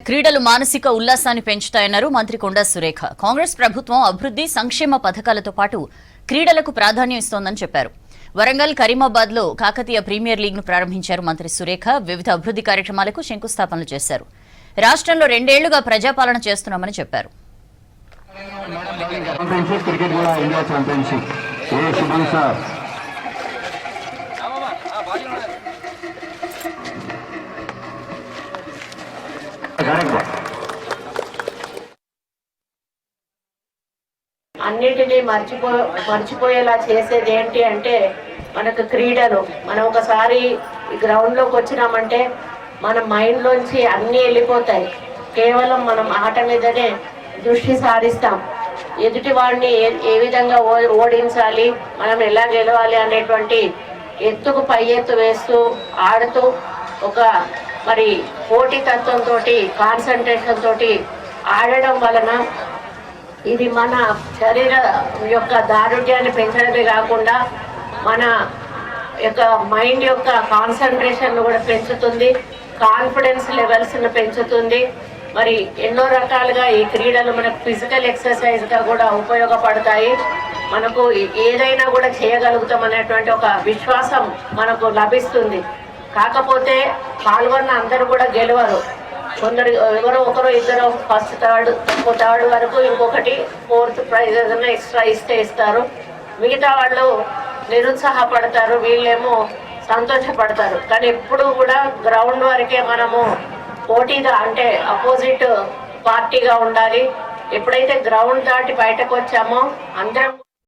క్రీడలు మానసిక ఉల్లాసాన్ని పెంచుతాయన్నారు మంత్రి కొండా సురేఖ. కాంగ్రెస్ ప్రభుత్వం అభివృద్ధి సంక్షేమ పథకాలతో పాటు క్రీడలకు ప్రాధాన్యం ఇస్తోందని చెప్పారు. వరంగల్ కరీమాబాద్ లో కాకతీయ ప్రీమియర్ లీగ్ ను ప్రారంభించారు మంత్రి సురేఖ. వివిధ అభివృద్ధి కార్యక్రమాలకు శంకుస్థాపనలు చేశారు. రాష్ట్రంలో 2 ఏళ్లుగా ప్రజాపాలన చేస్తున్నామని చెప్పారు. అన్నిటినీ మర్చిపోయేలా చేసేది ఏంటి అంటే మనకు క్రీడలు. మనం ఒకసారి గ్రౌండ్ లోకి వచ్చినామంటే మన మైండ్ లోంచి అన్నీ వెళ్ళిపోతాయి. కేవలం మనం ఆట మీదనే దృష్టి సారిస్తాం. ఎదుటి వాడిని ఏ విధంగా ఓడించాలి, మనం ఎలా గెలవాలి అనేటువంటి ఎత్తుకు పై ఎత్తు వేస్తూ ఆడుతూ ఒక మరి పోటీతత్వంతో కాన్సన్ట్రేషన్ తోటి ఆడడం వలన ఇది మన శరీర యొక్క దారుఢ్యాన్ని పెంచడమే కాకుండా మన యొక్క మైండ్ యొక్క కాన్సన్ట్రేషన్ కూడా పెంచుతుంది, కాన్ఫిడెన్స్ లెవెల్స్ను పెంచుతుంది. మరి ఎన్నో రకాలుగా ఈ క్రీడలు మనకు ఫిజికల్ ఎక్సర్సైజ్గా కూడా ఉపయోగపడతాయి. మనకు ఏదైనా కూడా చేయగలుగుతాం అనేటువంటి ఒక విశ్వాసం మనకు లభిస్తుంది. కాకపోతే పాల్గొన్న అందరూ కూడా గెలవరు. కొందరు ఎవరో ఒకరు ఇద్దరు ఫస్ట్ థర్డ్ వరకు, ఇంకొకటి 4th ప్రైజ్ ఏదైనా ఎక్స్ట్రా ఇస్తారు. మిగతా వాళ్ళు నిరుత్సాహపడతారు, వీళ్ళేమో సంతోషపడతారు. కానీ ఎప్పుడు కూడా గ్రౌండ్ వరకే మనము పోటీగా అంటే అపోజిట్ పార్టీగా ఉండాలి. ఎప్పుడైతే గ్రౌండ్ దాటి బయటకు వచ్చామో అందరం